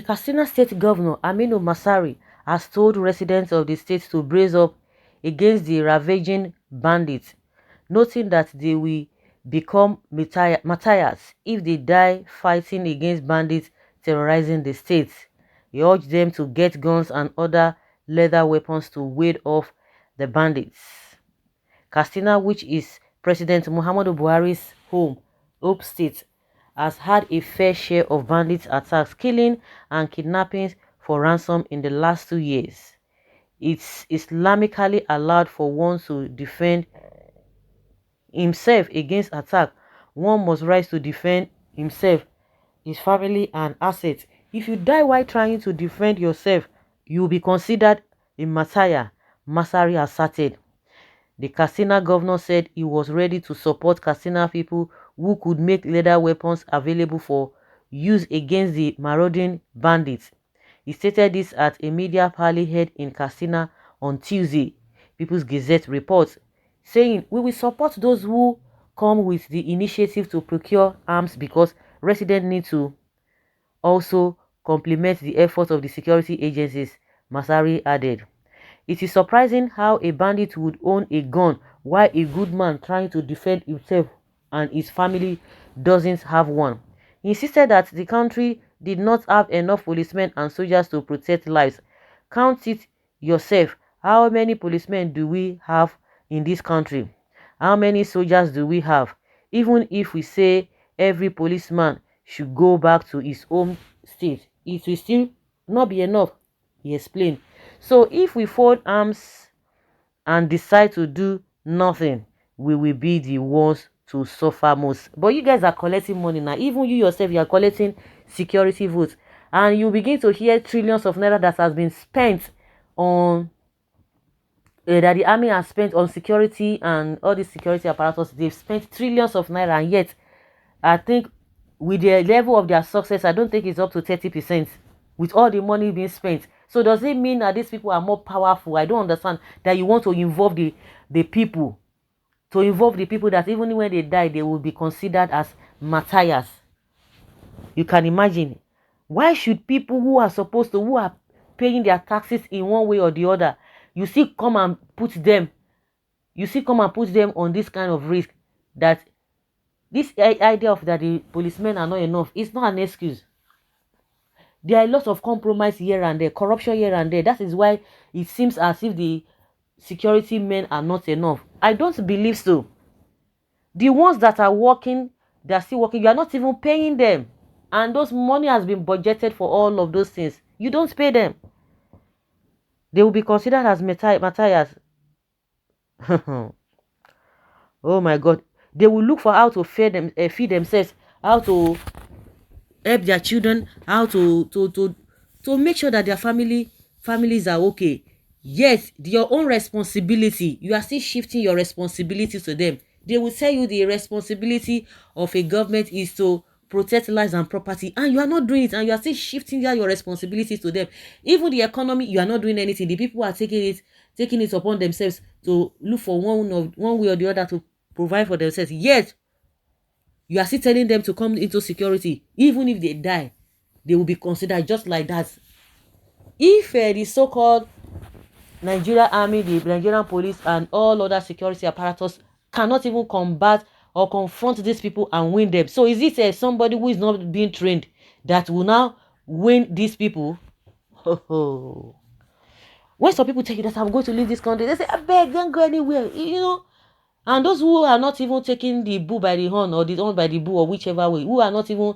Katsina State Governor Aminu Masari has told residents of the state to brace up against the ravaging bandits, noting that they will become martyrs if they die fighting against bandits terrorizing the state. He urged them to get guns and other lethal weapons to ward off the bandits. Katsina, which is President Muhammadu Buhari's home state, has had a fair share of bandit attacks, killing and kidnappings for ransom in the last 2 years. It's Islamically allowed for one to defend himself against attack. One must rise to defend himself, his family and assets. If you die while trying to defend yourself, you will be considered a martyr, Masari asserted. The Katsina governor said he was ready to support Katsina people who could make lethal weapons available for use against the marauding bandits. He stated this at a media party held in Katsina on Tuesday, People's Gazette reports, saying, "We will support those who come with the initiative to procure arms because residents need to also complement the efforts of the security agencies," Masari added. It is surprising how a bandit would own a gun while a good man trying to defend himself and his family doesn't have one. He insisted that the country did not have enough policemen and soldiers to protect lives. Count it yourself. How many policemen do we have in this country? How many soldiers do we have? Even if we say every policeman should go back to his home state, it will still not be enough, he explained. So if we fold arms and decide to do nothing, we will be the ones to suffer most. But you guys are collecting money now. Even you yourself, you are collecting security votes. And you begin to hear trillions of naira that has been spent on, that the army has spent on security and all these security apparatus. They've spent trillions of naira, and yet, I think with the level of their success, I don't think it's up to 30% with all the money being spent. So does it mean that these people are more powerful? I don't understand that you want to involve the people. To involve the people that even when they die, they will be considered as martyrs. You can imagine. Why should people who are supposed to, who are paying their taxes in one way or the other, you see come and put them on this kind of risk? That this idea of that the policemen are not enough is not an excuse. There are a lot of compromise here and there, corruption here and there. That is why it seems as if the security men are not enough. I don't believe so. The ones that are working, they are still working. You are not even paying them. And those money has been budgeted for all of those things. You don't pay them. They will be considered as martyrs. Oh my God. They will look for how to feed themselves, how to help their children, how to make sure that their families are okay. Yes, your own responsibility, you are still shifting your responsibility to them. They will tell you the responsibility of a government is to protect lives and property, and you are not doing it, and you are still shifting your responsibility to them. Even the economy, you are not doing anything. The people are taking it upon themselves to look for one way or the other to provide for themselves. Yet you are still telling them to come into security. Even if they die, they will be considered just like that. If the so-called Nigerian army, the Nigerian police, and all other security apparatus cannot even combat or confront these people and win them, so is it somebody who is not being trained that will now win these people? When some people tell you that I'm going to leave this country, they say, I beg, don't go anywhere, and those who are not even taking the bull by the horn or the horn by the bull, or whichever way, who are not even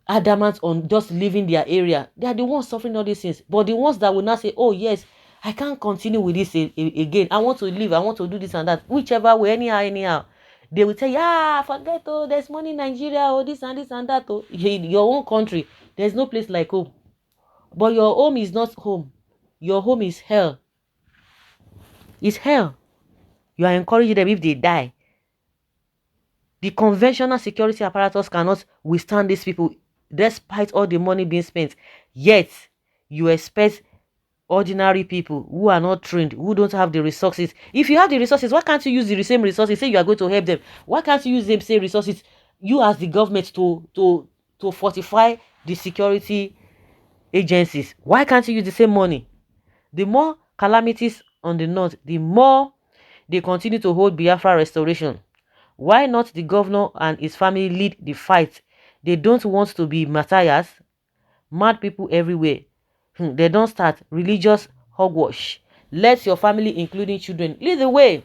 adamant on just leaving their area, they are the ones suffering all these things. But the ones that will not say, oh yes, I can't continue with this again, I want to leave, I want to do this and that, whichever way, anyhow, they will tell you, forget, there's money in Nigeria, this and that. Your own country, there's no place like home. But your home is not home. Your home is hell. It's hell. You are encouraging them if they die. The conventional security apparatus cannot withstand these people, despite all the money being spent. Yet, you expect ordinary people who are not trained, who don't have the resources. If you have the resources, why can't you use the same resources? Say you are going to help them. Why can't you use the same resources, you as the government, to fortify the security agencies. Why can't you use the same money? The more calamities on the north, the more they continue to hold Biafra restoration. Why not the governor and his family lead the fight? They don't want to be martyrs. Mad people everywhere. They don't start religious hogwash. Let your family, including children, lead the way.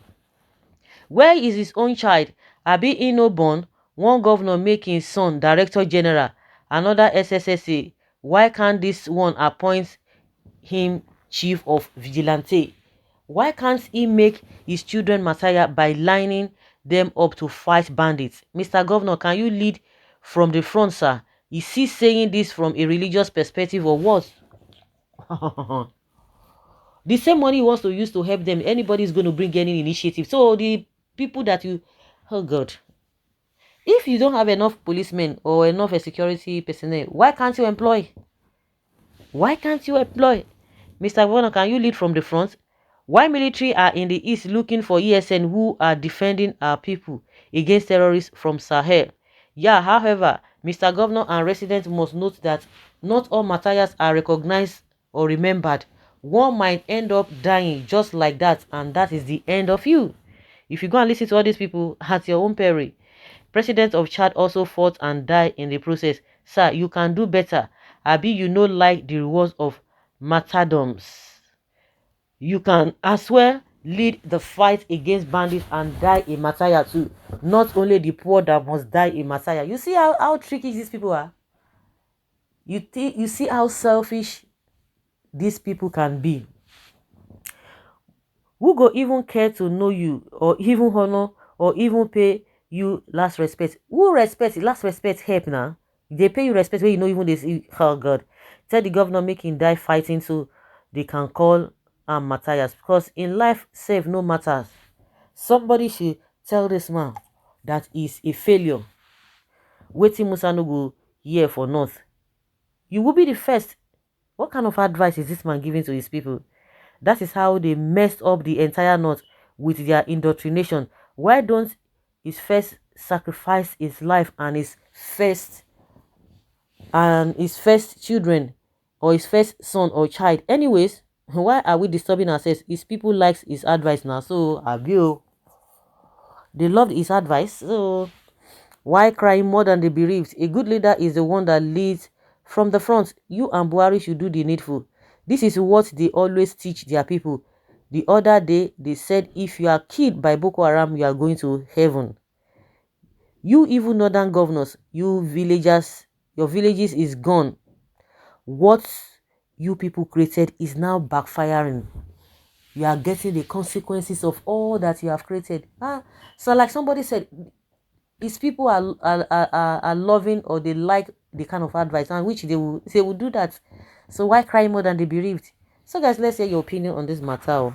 Where is his own child? Abi he no born? One governor make his son director general, another SSSA. Why can't this one appoint him chief of vigilante? Why can't he make his children martyr by lining them up to fight bandits? Mr. Governor, can you lead from the front, sir? Is he saying this from a religious perspective or what? The same money he wants to use to help them, anybody is going to bring any initiative. So the people that you, oh God, if you don't have enough policemen or enough security personnel, why can't you employ? Why can't you employ? Mr. Governor, can you lead from the front? Why military are in the east looking for ESN who are defending our people against terrorists from Sahel? Yeah, however, Mr. Governor and residents must note that not all martyrs are recognized or remembered. One might end up dying just like that, and that is the end of you. If you go and listen to all these people at your own peril. President of Chad also fought and died in the process. Sir, you can do better. Abi, you know like the rewards of martyrdoms. You can as well lead the fight against bandits and die a martyr too. Not only the poor that must die a martyr. You see how tricky these people are? You see how selfish these people can be. Who go even care to know you or even honor or even pay you last respect? Who respect last respect help now? They pay you respect when you know even this. Oh God. Tell the governor make him die fighting so they can call martyrs. Because in life, save no matters. Somebody should tell this man that is a failure. Waiting Musa no go here for north. You will be the first. What kind of advice is this man giving to his people? That is how they messed up the entire north with their indoctrination. Why don't his first sacrifice his life and his first children or his first son or child? Anyways, why are we disturbing ourselves? His people likes his advice now, so Abio, they loved his advice. So why crying more than the bereaved? A good leader is the one that leads from the front. You and Buhari should do the needful. This is what they always teach their people. The other day, they said if you are killed by Boko Haram, you are going to heaven. You even northern governors, you villagers, your villages is gone. What you people created is now backfiring. You are getting the consequences of all that you have created. So like somebody said, these people are loving or they like the kind of advice and which they will do that. So why cry more than the bereaved? So guys, let's hear your opinion on this matter.